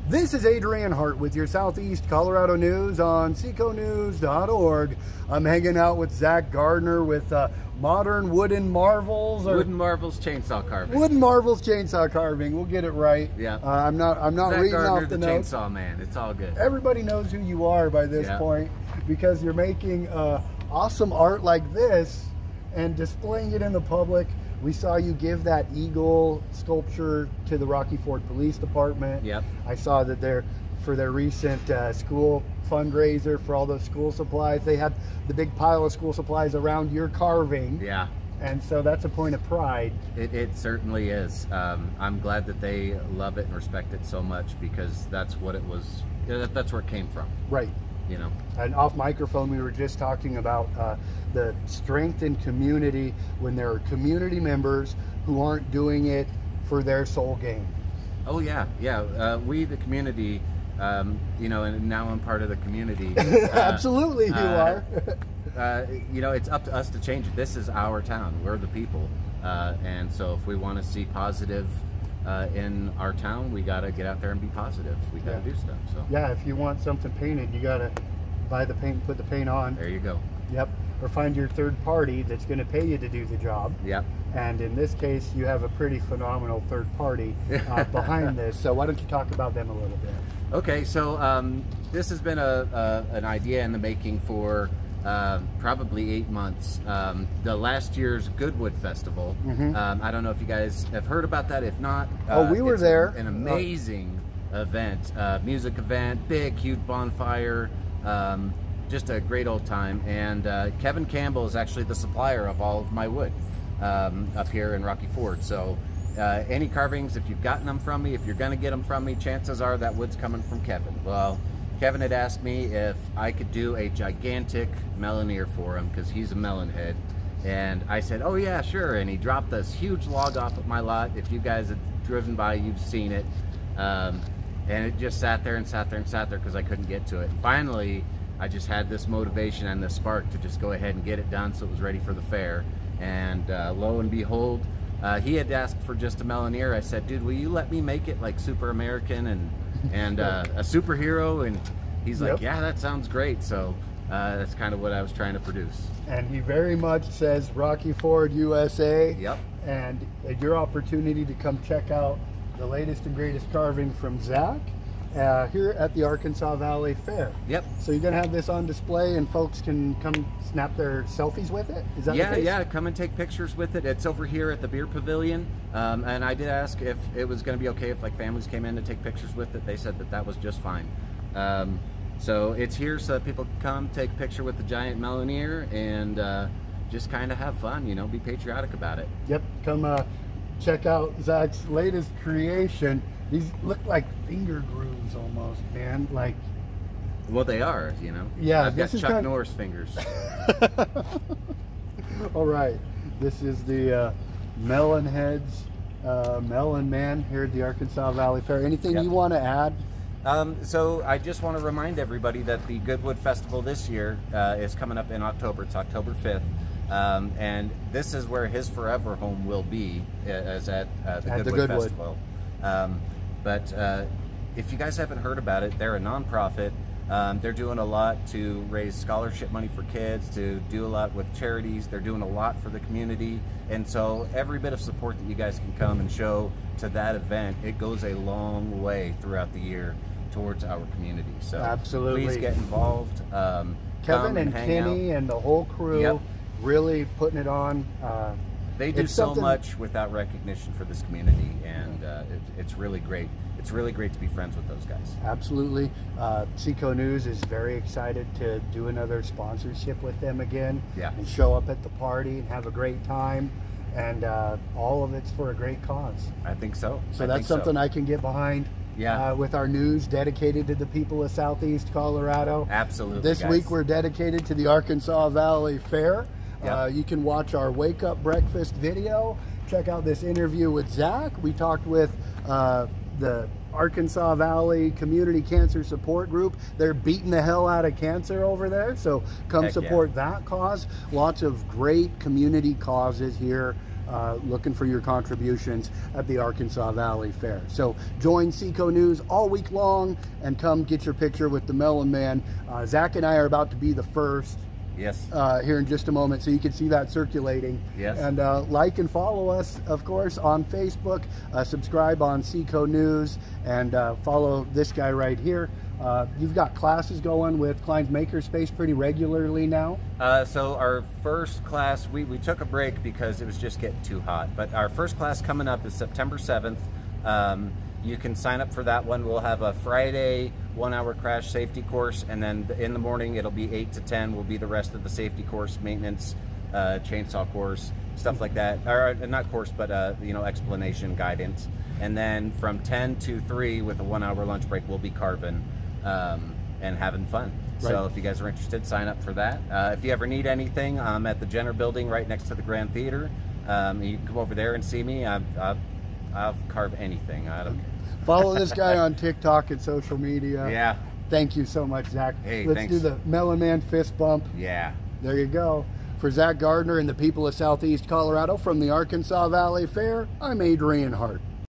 This is Adrian Hart with your Southeast Colorado news on seconews.org. I'm hanging out with Zak Gardner with Modern Wooden Marvels. Wooden Marvels Chainsaw Carving. Wooden Marvels Chainsaw Carving. We'll get it right. Yeah. I'm not Zak reading Gardner, off the the notes. Chainsaw Man. It's all good. Everybody knows who you are by this point because you're making awesome art like this and displaying it in the public. We saw you give that eagle sculpture to the Rocky Ford Police Department. Yep. I saw that for their recent school fundraiser for all those school supplies, they had the big pile of school supplies around your carving. Yeah. And so that's a point of pride. It certainly is. I'm glad that they love it and respect it so much because that's what it was. That's where it came from. Right. You know. And off microphone, we were just talking about the strength in community when there are community members who aren't doing it for their sole gain. Oh yeah, yeah. We, the community, you know, and now I'm part of the community. Absolutely, you are. You know, it's up to us to change it. This is our town. We're the people, and so if we want to see positive in our town, we got to get out there and be positive. We got to do stuff. So yeah, if you want something painted, you got to buy the paint, put the paint on. There you go. Yep. Or find your third party that's going to pay you to do the job. Yep. And in this case, you have a pretty phenomenal third party behind this. So why don't you talk about them a little bit? Okay, so this has been an idea in the making for probably 8 months. The last year's Goodwood Festival. I don't know if you guys have heard about that. If not, we were there. An amazing event, music event, big, huge bonfire. Just a great old time. And Kevin Campbell is actually the supplier of all of my wood up here in Rocky Ford. So any carvings, if you've gotten them from me, if you're going to get them from me, chances are that wood's coming from Kevin. Well, Kevin had asked me if I could do a gigantic Meloneer for him because he's a melon head. And I said, oh yeah, sure. And he dropped this huge log off at my lot. If you guys have driven by, you've seen it. And it just sat there and sat there and sat there because I couldn't get to it. And finally, I just had this motivation and this spark to just go ahead and get it done so it was ready for the fair. And lo and behold, he had asked for just a Meloneer. I said, dude, will you let me make it like super American and a superhero? And he's like, yeah, that sounds great. So that's kind of what I was trying to produce. And he very much says Rocky Ford USA. Yep. And your opportunity to come check out the latest and greatest carving from Zak here at the Arkansas Valley Fair. Yep. So you're going to have this on display and folks can come snap their selfies with it? Is that the case? Yeah, come and take pictures with it. It's over here at the beer pavilion. And I did ask if it was going to be okay if like families came in to take pictures with it. They said that that was just fine. So it's here so that people can come take a picture with the giant Meloneer and just kind of have fun, you know, be patriotic about it. Yep, come check out Zak's latest creation. These look like finger grooves almost, man. Like, well, they are, you know. Yeah, I've got Chuck Norris fingers. All right, this is the Melon Heads, Melon Man here at the Arkansas Valley Fair. Anything you want to add? So I just want to remind everybody that the Goodwood Festival this year is coming up in October. It's October 5th. And this is where his forever home will be, as at the Goodwood Festival. But if you guys haven't heard about it, they're a nonprofit. They're doing a lot to raise scholarship money for kids, to do a lot with charities. They're doing a lot for the community. And so every bit of support that you guys can come and show to that event, it goes a long way throughout the year towards our community. So absolutely, please get involved. Kevin and Kenny and the whole crew really putting it on. They do so much without recognition for this community, and it's really great. It's really great to be friends with those guys. Absolutely. Seco News is very excited to do another sponsorship with them again. Yeah. And show up at the party and have a great time. And all of it's for a great cause. I think so. So that's something I can get behind. Yeah. With our news dedicated to the people of Southeast Colorado. Absolutely. This week we're dedicated to the Arkansas Valley Fair. Yep. You can watch our Wake Up Breakfast video. Check out this interview with Zak. We talked with the Arkansas Valley Community Cancer Support Group. They're beating the hell out of cancer over there, so come support that cause. Lots of great community causes here looking for your contributions at the Arkansas Valley Fair. So join Seco News all week long and come get your picture with the Melon Man. Zach and I are about to be the first. Yes. Here in just a moment, so you can see that circulating. Yes. And like and follow us, of course, on Facebook. Subscribe on Seco News, and follow this guy right here. You've got classes going with Klein's Makerspace pretty regularly now. So our first class, we took a break because it was just getting too hot. But our first class coming up is September 7th. You can sign up for that one. We'll have a Friday 1-hour crash safety course, and then in the morning it'll be 8 to 10 will be the rest of the safety course, maintenance, chainsaw course, stuff like that. Or not course, but explanation, guidance. And then from 10 to 3 with a 1-hour lunch break, we'll be carving and having fun. Right. So if you guys are interested, sign up for that. If you ever need anything, I'm at the Jenner Building right next to the Grand Theater. You can come over there and see me. I'll carve anything. I don't care. Follow this guy on TikTok and social media. Yeah. Thank you so much, Zach. Hey, Let's thanks. do the Melon Man fist bump. Yeah. There you go. For Zak Gardner and the people of Southeast Colorado from the Arkansas Valley Fair, I'm Adrian Hart.